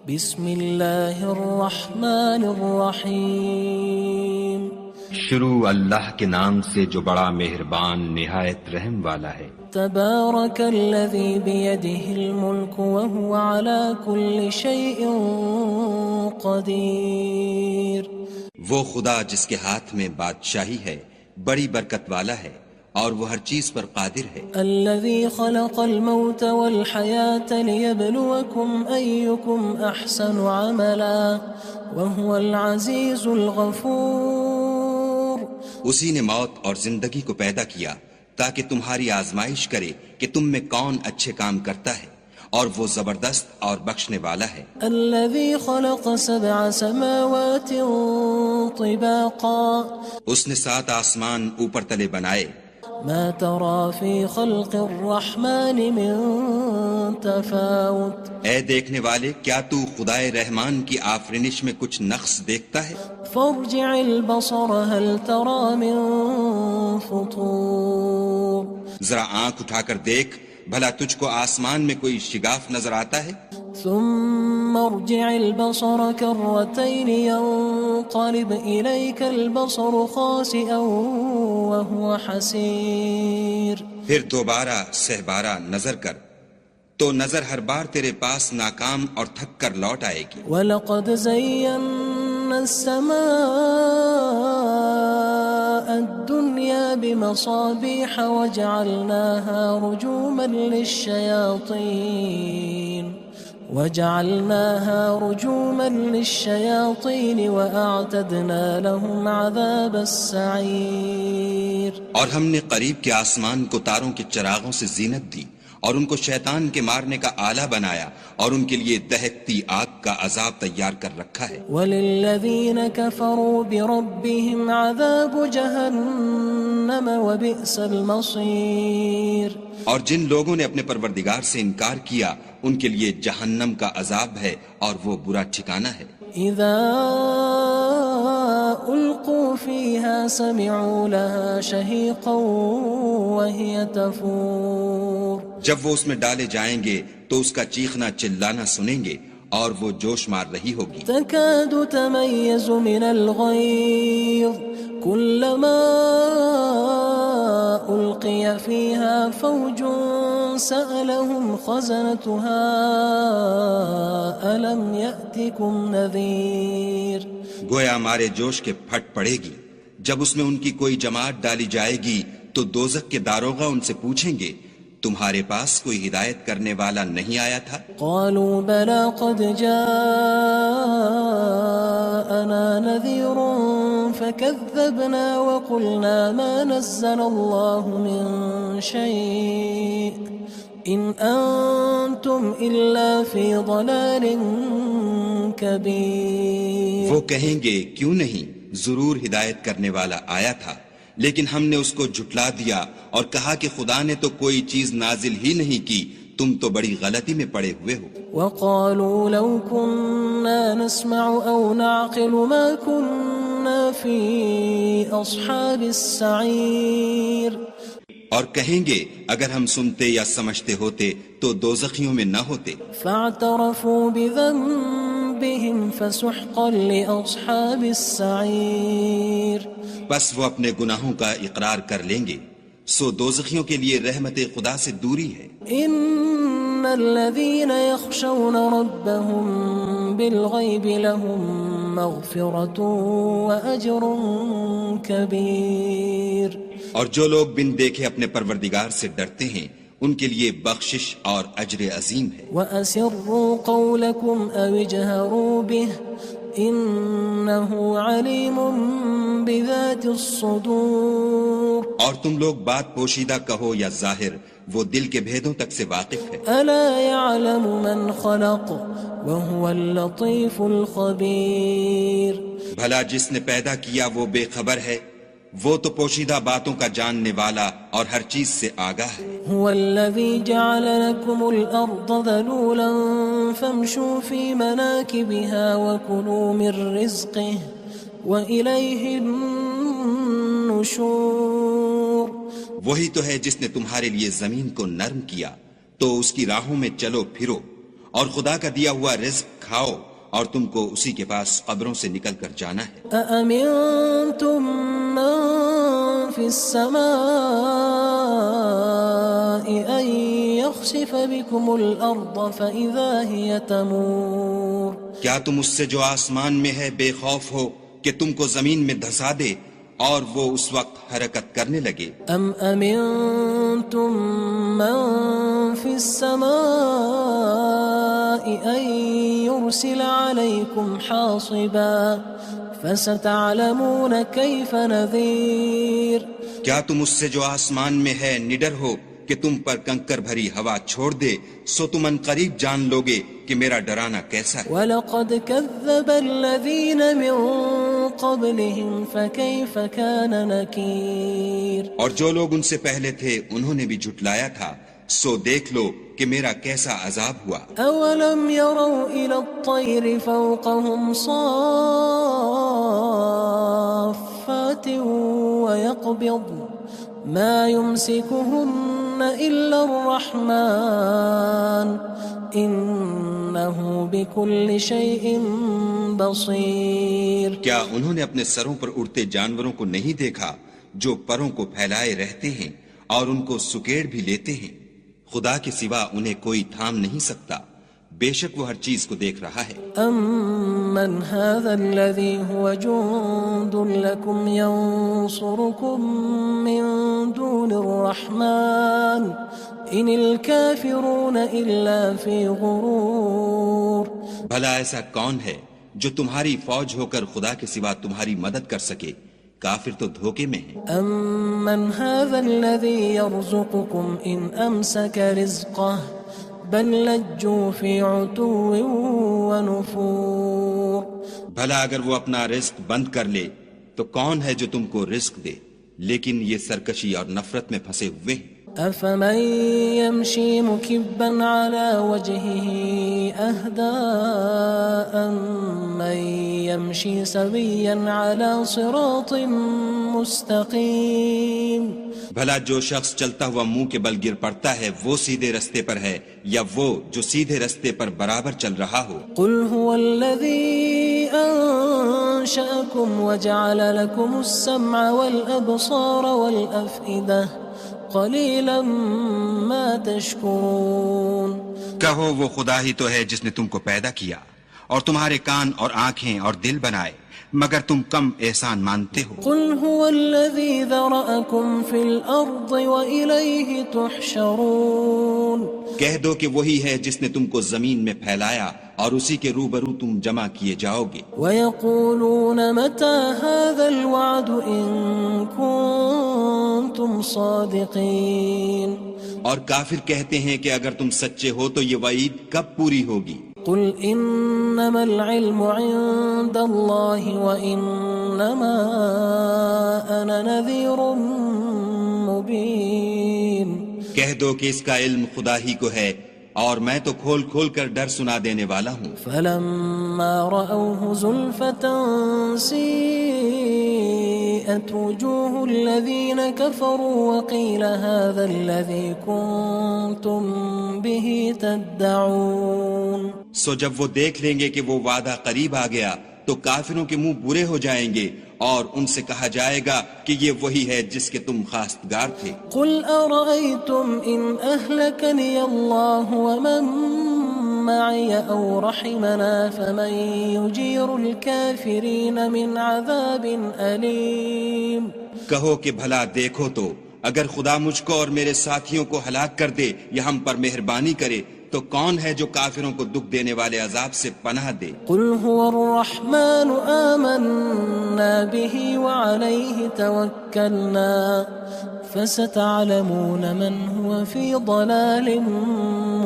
بسم اللہ الرحمن الرحیم شروع اللہ کے نام سے جو بڑا مہربان نہایت رحم والا ہے۔ تبارک الذی بیدہ الملک وہو علی کل شیء قدیر۔ وہ خدا جس کے ہاتھ میں بادشاہی ہے بڑی برکت والا ہے اور وہ ہر چیز پر قادر ہے۔ الذي خلق الموت والحياة ليبلوكم أيكم أحسن عملا وهو العزيز الغفور۔ اسی نے موت اور زندگی کو پیدا کیا تاکہ تمہاری آزمائش کرے کہ تم میں کون اچھے کام کرتا ہے، اور وہ زبردست اور بخشنے والا ہے۔ الذي خلق 7 سماوات طباقا۔ اس نے 7 آسمان اوپر تلے بنائے۔ ما ترى في خلق الرحمن من تفاوت۔ اے دیکھنے والے، کیا تو خدائے رحمان کی آفرینش میں کچھ نقص دیکھتا ہے؟ فارجع البصر هل ترى من فطور۔ ذرا آنکھ اٹھا کر دیکھ، بھلا تجھ کو آسمان میں کوئی شگاف نظر آتا ہے؟ ثم ارجع البصر كرتين ينقلب إليك البصر خاسئا وهو حسير۔ پھر دوبارہ سہبارہ نظر کر تو نظر ہر بار تیرے پاس ناکام اور تھک کر لوٹ آئے گی۔ وَلَقَدْ زَيَّنَّا السَّمَاءَ الدُّنْيَا بِمَصَابِيحَ وَجَعَلْنَاهَا رُجُومًا لِلشَّيَاطِينِ وَأَعْتَدْنَا لَهُمْ عَذَابَ السَّعِيرِ۔ اور ہم نے قریب کے آسمان کو تاروں کے چراغوں سے زینت دی اور ان کو شیطان کے مارنے کا آلہ بنایا، اور ان کے لیے دہکتی آگ کا عذاب تیار کر رکھا ہے۔ وَلِلَّذِينَ كَفَرُوا بِرَبِّهِمْ عَذَابُ جَهَنَّمَ وَبِئْسَ الْمَصِيرُ۔ اور جن لوگوں نے اپنے پروردگار سے انکار کیا ان کے لیے جہنم کا عذاب ہے اور وہ برا ٹھکانہ ہے۔ اذا القوا فيها سمعوا لها شهيقا وهي تفور۔ جب وہ اس میں ڈالے جائیں گے تو اس کا چیخنا چلانا سنیں گے اور وہ جوش مار رہی ہوگی۔ تكاد تميز من الغيظ كلما ألقي فيها فوج سألهم خزنتها ألم يأتكم نذير۔ گویا مارے جوش کے پھٹ پڑے گی۔ جب اس میں ان کی کوئی جماعت ڈالی جائے گی تو دوزخ کے داروغہ ان سے پوچھیں گے تمہارے پاس کوئی ہدایت کرنے والا نہیں آیا تھا؟ قالوا بلى قد جاءنا نذير فكذبنا وقلنا ما نزل الله من شيء إن أنتم إلا في ضلال كبير۔ وہ کہیں گے کیوں نہیں، ضرور ہدایت کرنے والا آیا تھا، لیکن ہم نے اس کو جھٹلا دیا اور کہا کہ خدا نے تو کوئی چیز نازل ہی نہیں کی، تم تو بڑی غلطی میں پڑے ہوئے ہو۔ وقالوا لو كنا نسمع أو نعقل ما كنا في أصحاب السعير۔ اور کہیں گے اگر ہم سنتے یا سمجھتے ہوتے تو دوزخیوں میں نہ ہوتے۔ فاعترفوا بذنبهم فسحقا لأصحاب السعير۔ بس وہ اپنے گناہوں کا اقرار کر لیں گے، سو دوزخیوں کے لیے رحمت خدا سے دوری ہے۔ ان الذين يخشون ربهم بالغيب لهم مغفرة وأجر كبير۔ اور جو لوگ بن دیکھے اپنے پروردگار سے ڈرتے ہیں ان کے لیے بخشش اور اجر عظیم ہے۔ وَأَسِرُّوا قَوْلَكُمْ أَوِ اجْهَرُوا بِهِ إِنَّهُ عَلِيمٌ بِذَاتِ الصُّدُورِ۔ اور تم لوگ بات پوشیدہ کہو یا ظاہر، وہ دل کے بھیدوں تک سے واقف ہے۔ أَلَا يَعْلَمُ مَنْ خَلَقَ وَهُوَ اللَّطِيفُ الْخَبِيرُ۔ بھلا جس نے پیدا کیا وہ بے خبر ہے، وہ تو پوشیدہ باتوں کا جاننے والا اور ہر چیز سے آگاہ ہے۔ هو الذي جعل لكم الأرض ذلولا فامشوا في مناكبها وكلوا من رزقه وإليه النشور۔ وہی تو ہے جس نے تمہارے لیے زمین کو نرم کیا تو اس کی راہوں میں چلو پھرو اور خدا کا دیا ہوا رزق کھاؤ اور تم کو اسی کے پاس قبروں سے نکل کر جانا ہے۔ أأمنتم من في السماء أن يخسف بكم الأرض فإذا هي تمور کیا تم اس سے جو آسمان میں ہے بے خوف ہو کہ تم کو زمین میں دھسا دے اور وہ اس وقت حرکت کرنے لگے؟ أم أمنتم من في السماء أن يرسل عليكم حاصبا فستعلمون كيف نذير کیا تم اس سے جو آسمان میں ہے نڈر ہو کہ تم پر کنکر بھری ہوا چھوڑ دے، سو تم ان قریب جان لوگے کہ میرا ڈرانا کیسا ہے۔ وَلَقَدْ كَذَّبَ الَّذِينَ مِن قَبْلِهِمْ فَكَيْفَ كَانَ نَكِيرٌ اور جو لوگ ان سے پہلے تھے انہوں نے بھی جھٹلایا تھا، سو دیکھ لو کہ میرا کیسا عذاب ہوا۔ أَوَلَمْ يَرَوْا إِلَى الطَّيْرِ فَوْقَهُمْ صَافَّاتٍ وَيَقْبِضْنَ مَا يُمْسِكُهُنَّ إِلَّا الرَّحْمَنُ إِنَّهُ بِكُلِّ شَيْءٍ بَصِيرٌ کیا انہوں نے اپنے سروں پر اڑتے جانوروں کو نہیں دیکھا جو پروں کو پھیلائے رہتے ہیں اور ان کو سکیڑ بھی لیتے ہیں؟ خدا کے سوا انہیں کوئی تھام نہیں سکتا، بے شک وہ ہر چیز کو دیکھ رہا ہے۔ أَمَّنْ هَذَا الَّذِي هُوَ جُندٌ لَكُمْ يَنصُرُكُم مِّن دُونِ الرَّحْمَنِ إِنِ الْكَافِرُونَ إِلَّا فِي غُرُورٍ بھلا ایسا کون ہے جو تمہاری فوج ہو کر خدا کے سوا تمہاری مدد کر سکے؟ کافر تو دھوکے میں ہیں۔ أَمَّنْ هَذَا الَّذِي يَرْزُقُكُمْ إِنْ أَمْسَكَ رِزْقَهُ بَلْ لَجُّوا فِي عُتُوٍّ وَنُفُورٍ بھلا اگر وہ اپنا رزق بند کر لے تو کون ہے جو تم کو رزق دے؟ لیکن یہ سرکشی اور نفرت میں پھنسے ہوئے ہیں۔ أَفَمَن يَمْشِي مُكِبًّا عَلَى وَجْهِهِ أَهْدَىٰ أَمَّن يَمْشِي سَوِيًّا عَلَى صِرَاطٍ مُّسْتَقِيمٍ بھلا جو شخص چلتا ہوا منہ کے بل گر پڑتا ہے وہ سیدھے رستے پر ہے یا وہ جو سیدھے رستے پر برابر چل رہا ہو؟ قُلْ هُوَ الَّذِي أَنشَأَكُمْ وَجَعَلَ لَكُمُ السَّمْعَ وَالْأَبْصَارَ وَالْأَفْئِدَةَ قَلِيلًا مَا تَشْكُرُونَ کہو وہ خدا ہی تو ہے جس نے تم کو پیدا کیا اور تمہارے کان اور آنکھیں اور دل بنائے، مگر تم کم احسان مانتے ہو۔ قُلْ هُوَ الَّذِي ذَرَأَكُمْ فِي الْأَرْضِ وَإِلَيْهِ تُحْشَرُونَ کہہ دو کہ وہی ہے جس نے تم کو زمین میں پھیلایا اور اسی کے روبرو تم جمع کیے جاؤ گے۔ وَيَقُولُونَ مَتَى هَذَا الْوَعْدُ إِن كُنتُمْ صَادِقِينَ اور کافر کہتے ہیں کہ اگر تم سچے ہو تو یہ وعید کب پوری ہوگی؟ قُلْ إِنَّمَا الْعِلْمُ عِندَ اللَّهِ وَإِنَّمَا أَنَا نَذِيرٌ مُّبِينٌ کہہ دو کہ اس کا علم خدا ہی کو ہے اور میں تو کھول کھول کر ڈر سنا دینے والا ہوں۔ فَلَمَّا رَأَوْهُ زُلْفَةً سِيئَتْ وُجُوهُ الَّذِينَ كَفَرُوا وَقِيلَ هَذَا الَّذِي كُنتُم بِهِ تَدَّعُونَ سو جب وہ دیکھ لیں گے کہ وہ وعدہ قریب آ گیا تو کافروں کے منہ برے ہو جائیں گے اور ان سے کہا جائے گا کہ یہ وہی ہے جس کے تم خواستگار تھے۔ قُلْ أَرَأَيْتُمْ إِنْ أَهْلَكَنِيَ اللَّهُ وَمَن مَّعِيَ أَوْ رَحِمَنَا فَمَن يُجِيرُ الْكَافِرِينَ مِنْ عَذَابٍ أَلِيمٍ کہو کہ بھلا دیکھو تو اگر خدا مجھ کو اور میرے ساتھیوں کو ہلاک کر دے یا ہم پر مہربانی کرے تو کون ہے جو کافروں کو دکھ دینے والے عذاب سے پناہ دے؟ قُلْ هُوَ الرَّحْمَنُ آمَنَّا بِهِ وَعَلَيْهِ تَوَكَّلْنَا فَسَتَعْلَمُونَ مَنْ هُوَ فِي ضَلَالٍ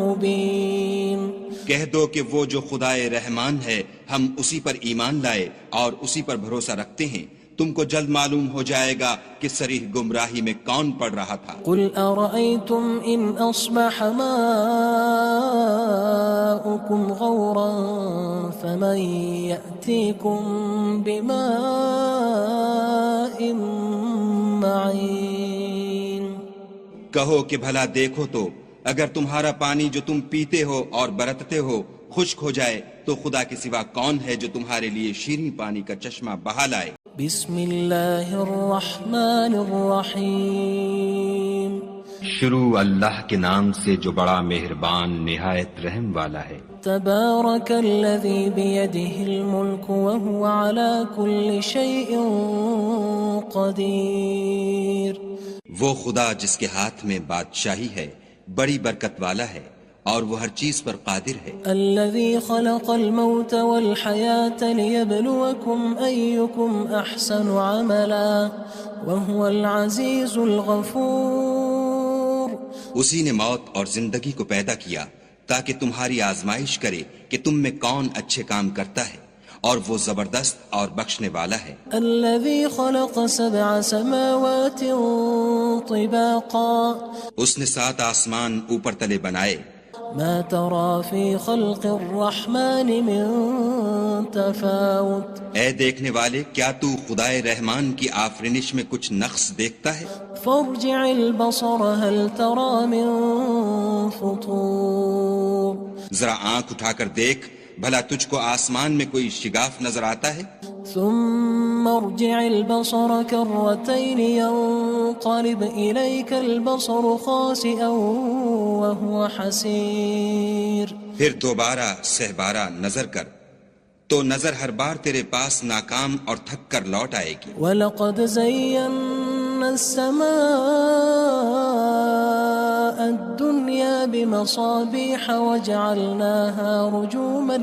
مُّبِينٍ کہہ دو کہ وہ جو خدائے رحمان ہے ہم اسی پر ایمان لائے اور اسی پر بھروسہ رکھتے ہیں، تم کو جلد معلوم ہو جائے گا کہ صریح گمراہی میں کون پڑ رہا تھا۔ قُلْ أَرَأَيْتُمْ إِنْ أَصْبَحَ مَاؤُكُمْ غَوْرًا فَمَن يَأْتِيكُم بِمَاءٍ مَّعِينٍ کہو کہ بھلا دیکھو تو اگر تمہارا پانی جو تم پیتے ہو اور برتتے ہو خشک ہو جائے تو خدا کے سوا کون ہے جو تمہارے لیے شیریں پانی کا چشمہ بہا لائے؟ بسم اللہ الرحمن الرحیم شروع اللہ کے نام سے جو بڑا مہربان نہایت رحم والا ہے۔ تبارک الذی بیدہ الملک وہو علی کل شیء قدیر۔ وہ خدا جس کے ہاتھ میں بادشاہی ہے بڑی برکت والا ہے اور وہ ہر چیز پر قادر ہے۔ الذی خلق الموت والحیاة لیبلوکم ایکم احسن عملا وہو العزیز الغفور۔ اسی نے موت اور زندگی کو پیدا کیا تاکہ تمہاری آزمائش کرے کہ تم میں کون اچھے کام کرتا ہے، اور وہ زبردست اور بخشنے والا ہے۔ الذی خلق سبع سماوات طباقا۔ اس نے 7 آسمان اوپر تلے بنائے۔ ما ترى في خلق الرحمن من تفاوت۔ اے دیکھنے والے، کیا تو خدائے رحمان کی آفرینش میں کچھ نقص دیکھتا ہے؟ فارجع البصر هل ترى من فطور۔ ذرا آنکھ اٹھا کر دیکھ، بھلا تجھ کو آسمان میں کوئی شگاف نظر آتا ہے؟ ثم ارجع البصر كرتين ينقلب إليك البصر خاسئا وهو حسير۔ پھر دوبارہ سہبارہ نظر کر تو نظر ہر بار تیرے پاس ناکام اور تھک کر لوٹ آئے گی۔ وَلَقَدْ زَيَّنَّا السَّمَاءَ الدُّنْيَا بِمَصَابِيحَ وَجَعَلْنَاهَا رُجُومًا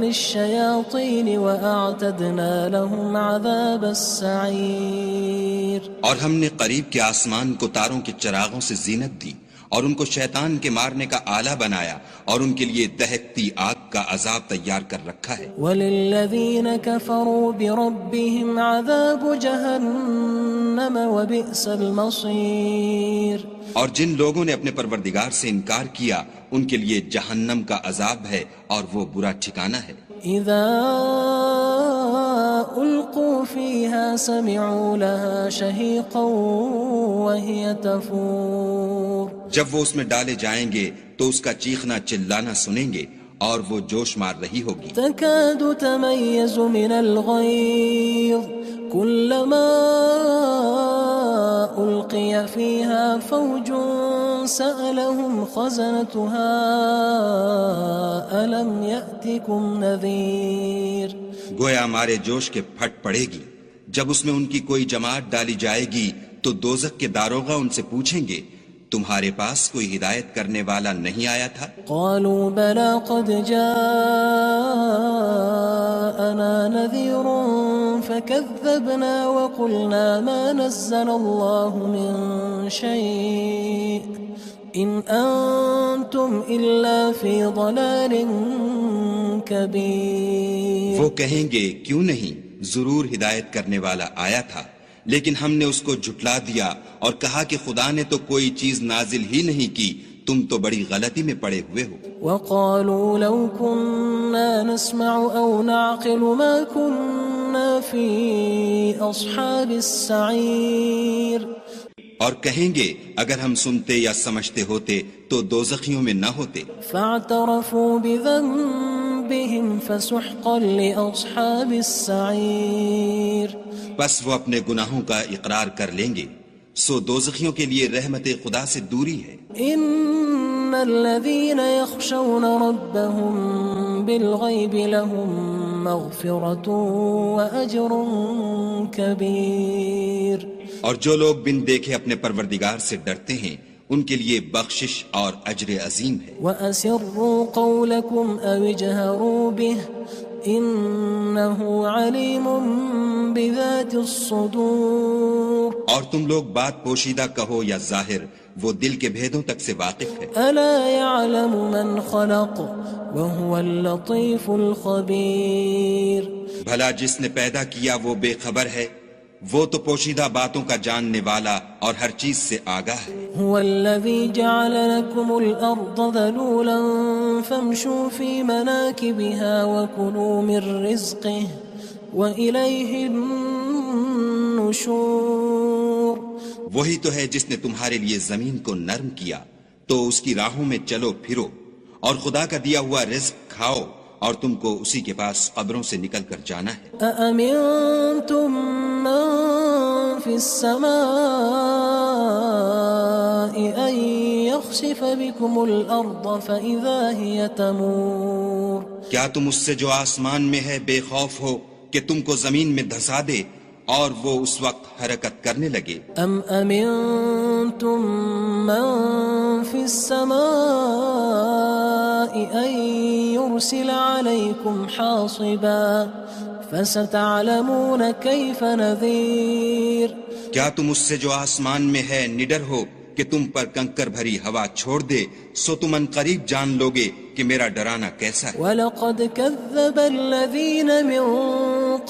لِلشَّيَاطِينِ وَأَعْتَدْنَا لَهُمْ عَذَابَ السَّعِيرِ۔ اور ہم نے قریب کے آسمان کو تاروں کے چراغوں سے زینت دی اور ان کو شیطان کے مارنے کا آلہ بنایا، اور ان کے لیے دہکتی آگ کا عذاب تیار کر رکھا ہے۔ وَلِلَّذِينَ كَفَرُوا بِرَبِّهِمْ عَذَابُ جَهَنَّمَ وَبِئْسَ الْمَصِيرُ۔ اور جن لوگوں نے اپنے پروردگار سے انکار کیا ان کے لیے جہنم کا عذاب ہے اور وہ برا ٹھکانہ ہے۔ اذا القوا فيها سمعوا لها شهيقا وهي تفور۔ جب وہ اس میں ڈالے جائیں گے تو اس کا چیخنا چلانا سنیں گے اور وہ جوش مار رہی ہوگی۔ تكاد تميز من الغيظ كلما ألقي فيها فوج سألهم خزنتها ألم يأتكم نذير۔ گویا ہمارے جوش کے پھٹ پڑے گی جب اس میں ان کی کوئی جماعت ڈالی جائے گی تو دوزخ کے داروغہ ان سے پوچھیں گے تمہارے پاس کوئی ہدایت کرنے والا نہیں آیا تھا؟ قالوا بلى قد جاءنا نذير فكذبنا وقلنا ما نزل الله من شيء إن أنتم إلا في ضلال كبير۔ وہ کہیں گے کیوں نہیں، ضرور ہدایت کرنے والا آیا تھا، لیکن ہم نے اس کو جھٹلا دیا اور کہا کہ خدا نے تو کوئی چیز نازل ہی نہیں کی، تم تو بڑی غلطی میں پڑے ہوئے ہو۔ وقالوا لو كنا نسمع أو نعقل ما كنا في أصحاب السعير۔ اور کہیں گے اگر ہم سنتے یا سمجھتے ہوتے تو دوزخیوں میں نہ ہوتے۔ فاعترفوا بذنبهم فسحقا لأصحاب السعير۔ بس وہ اپنے گناہوں کا اقرار کر لیں گے، سو دوزخیوں کے لیے رحمت خدا سے دوری ہے۔ ان الذين يخشون ربهم بالغيب لهم مغفرة واجر كبير۔ اور جو لوگ بن دیکھے اپنے پروردگار سے ڈرتے ہیں ان کے لیے بخشش اور اجر عظیم ہے۔ وَأَسِرُّوا قَوْلَكُمْ أَوِ اجْهَرُوا بِهِ إِنَّهُ عَلِيمٌ بِذَاتِ الصُّدُورِ۔ اور تم لوگ بات پوشیدہ کہو یا ظاہر، وہ دل کے بھیدوں تک سے واقف ہے۔ أَلَا يَعْلَمُ مَنْ خَلَقَ وَهُوَ اللَّطِيفُ الْخَبِيرُ۔ بھلا جس نے پیدا کیا وہ بے خبر ہے، وہ تو پوشیدہ باتوں کا جاننے والا اور ہر چیز سے آگاہ ہے۔ هو الذي جعل لكم الأرض ذلولا فامشوا في مناكبها وكلوا من رزقه وإليه النشور. وہی تو ہے جس نے تمہارے لیے زمین کو نرم کیا تو اس کی راہوں میں چلو پھرو، اور خدا کا دیا ہوا رزق کھاؤ، اور تم کو اسی کے پاس قبروں سے نکل کر جانا ہے. أأمنتم من في السماء أن يخسف بكم الأرض فإذا هي تمور. کیا تم اس سے جو آسمان میں ہے بے خوف ہو کہ تم کو زمین میں دھسا دے اور وہ اس وقت حرکت کرنے لگے؟ أم أمنتم من في السماء أن يرسل عليكم حاصبا فستعلمون كيف نذير. کیا تم اس سے جو آسمان میں ہے نڈر ہو کہ تم پر کنکر بھری ہوا چھوڑ دے، سو تم ان قریب جان لوگے کہ میرا ڈرانا کیسا ہے. وَلَقَدْ كَذَّبَ الَّذِينَ مِن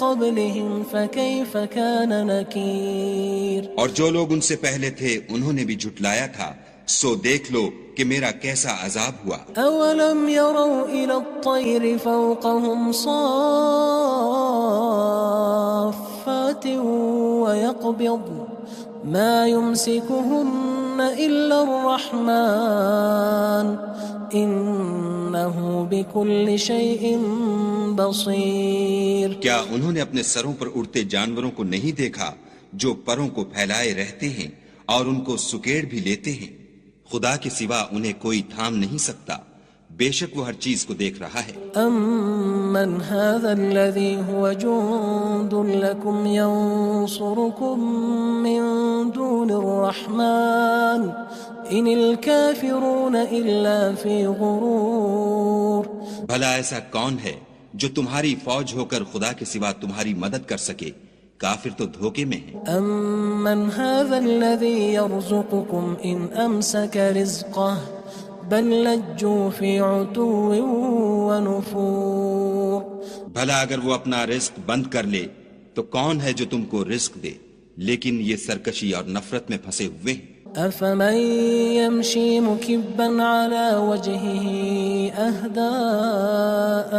قَبْلِهِمْ فَكَيْفَ كَانَ نَكِيرٌ. اور جو لوگ ان سے پہلے تھے انہوں نے بھی جھٹلایا تھا، سو دیکھ لو کہ میرا کیسا عذاب ہوا. أَوَلَمْ يَرَوْا إِلَى الطَّيْرِ فَوْقَهُمْ صَافَّاتٍ وَيَقْبِضْنَ مَا يُمْسِكُهُنَّ إِلَّا الرَّحْمَنُ إِنَّهُ بِكُلِّ شَيْءٍ بَصِيرٌ. کیا انہوں نے اپنے سروں پر اڑتے جانوروں کو نہیں دیکھا جو پروں کو پھیلائے رہتے ہیں اور ان کو سکیڑ بھی لیتے ہیں؟ خدا کے سوا انہیں کوئی تھام نہیں سکتا، بے شک وہ ہر چیز کو دیکھ رہا ہے. أَمَّنْ هَذَا الَّذِي هُوَ جُندٌ لَكُمْ يَنصُرُكُم مِّن دُونِ الرَّحْمَنِ إِنِ الْكَافِرُونَ إِلَّا فِي غُرُورٍ. بھلا ایسا کون ہے جو تمہاری فوج ہو کر خدا کے سوا تمہاری مدد کر سکے؟ کافر تو دھوکے میں ہیں. أَمَّنْ هَذَا الَّذِي يَرْزُقُكُمْ إِنْ أَمْسَكَ رِزْقَهُ بَلْ لَجُّوا فِي عُتُوٍّ وَنُفُورٍ. بھلا اگر وہ اپنا رزق بند کر لے تو کون ہے جو تم کو رزق دے؟ لیکن یہ سرکشی اور نفرت میں پھنسے ہوئے ہیں. أَفَمَن يَمْشِي مُكِبًّا عَلَى وَجْهِهِ أَهْدَىٰ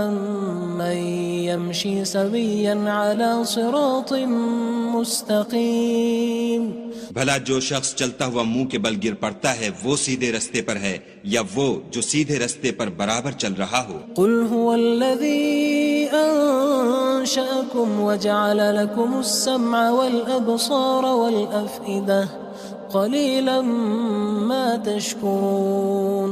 أَمَّن يَمْشِي سَوِيًّا عَلَى صِرَاطٍ مُّسْتَقِيمٍ. بھلا جو شخص چلتا ہوا منہ کے بل گر پڑتا ہے وہ سیدھے رستے پر ہے یا وہ جو سیدھے رستے پر برابر چل رہا ہو؟ قُلْ هُوَ الَّذِي أَنشَأَكُمْ وَجَعَلَ لَكُمُ السَّمْعَ وَالْأَبْصَارَ وَالْأَفْئِدَةَ قَلِيلًا مَا تَشْكُرُونَ.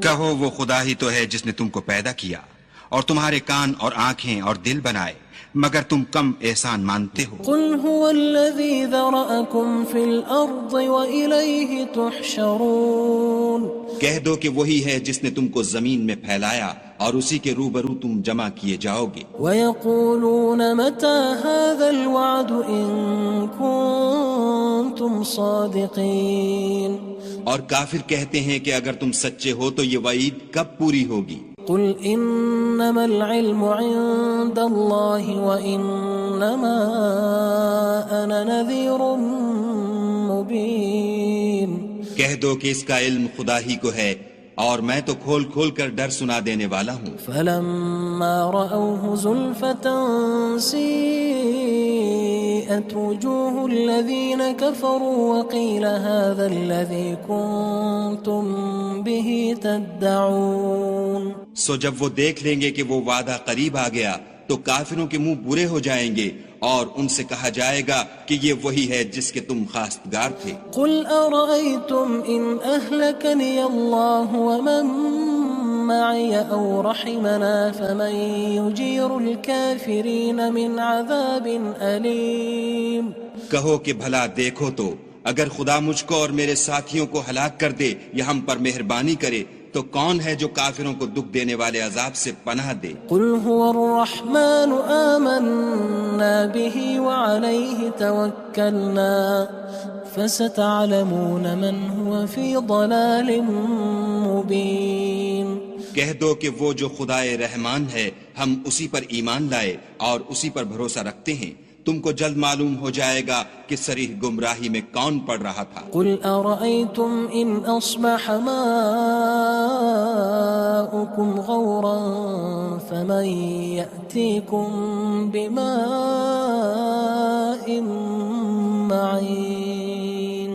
کہو وہ خدا ہی تو ہے جس نے تم کو پیدا کیا اور تمہارے کان اور آنکھیں اور دل بنائے، مگر تم کم احسان مانتے ہو. قُلْ هُوَ الَّذِي ذَرَأَكُمْ فِي الْأَرْضِ وَإِلَيْهِ تُحْشَرُونَ. کہہ دو کہ وہی ہے جس نے تم کو زمین میں پھیلایا اور اسی کے روبرو تم جمع کیے جاؤ گے. وَيَقُولُونَ مَتَى هَذَا الْوَعْدُ إِن كُنتُمْ صَادِقِينَ. اور کافر کہتے ہیں کہ اگر تم سچے ہو تو یہ وعید کب پوری ہوگی؟ قُلْ إِنَّمَا الْعِلْمُ عِندَ اللَّهِ وَإِنَّمَا أَنَا نَذِيرٌ مُّبِينٌ. کہہ دو کہ اس کا علم خدا ہی کو ہے اور میں تو کھول کھول کر ڈر سنا دینے والا ہوں. فَلَمَّا رَأَوْهُ زُلْفَةً سِيئَتْ وُجُوهُ الَّذِينَ كَفَرُوا وَقِيلَ هَذَا الَّذِي كُنتُم بِهِ تَدَّعُونَ. سو جب وہ دیکھ لیں گے کہ وہ وعدہ قریب آ گیا تو کافروں کے منہ برے ہو جائیں گے اور ان سے کہا جائے گا کہ یہ وہی ہے جس کے تم خواستگار تھے. قُلْ أَرَأَيْتُمْ إِنْ أَهْلَكَنِيَ اللَّهُ وَمَن مَّعِيَ أَوْ رَحِمَنَا فَمَن يُجِيرُ الْكَافِرِينَ مِنْ عَذَابٍ أَلِيمٍ. کہو کہ بھلا دیکھو تو اگر خدا مجھ کو اور میرے ساتھیوں کو ہلاک کر دے یا ہم پر مہربانی کرے تو کون ہے جو کافروں کو دکھ دینے والے عذاب سے پناہ دے؟ قُلْ هُوَ الرَّحْمَنُ آمَنَّا بِهِ وَعَلَيْهِ تَوَكَّلْنَا فَسَتَعْلَمُونَ مَنْ هُوَ فِي ضَلَالٍ مُّبِينٍ. کہہ دو کہ وہ جو خدائے رحمان ہے ہم اسی پر ایمان لائے اور اسی پر بھروسہ رکھتے ہیں، تم کو جلد معلوم ہو جائے گا کہ صریح گمراہی میں کون پڑ رہا تھا. قُلْ أَرَأَيْتُمْ إِنْ أَصْبَحَ مَاؤُكُمْ غَوْرًا فَمَن يَأْتِيكُم يأتيكم بماء معين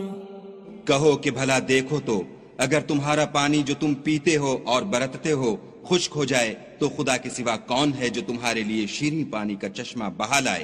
کہو کہ بھلا دیکھو تو اگر تمہارا پانی جو تم پیتے ہو اور برتتے ہو خشک ہو جائے تو خدا کے سوا کون ہے جو تمہارے لیے شیریں پانی کا چشمہ بہا لائے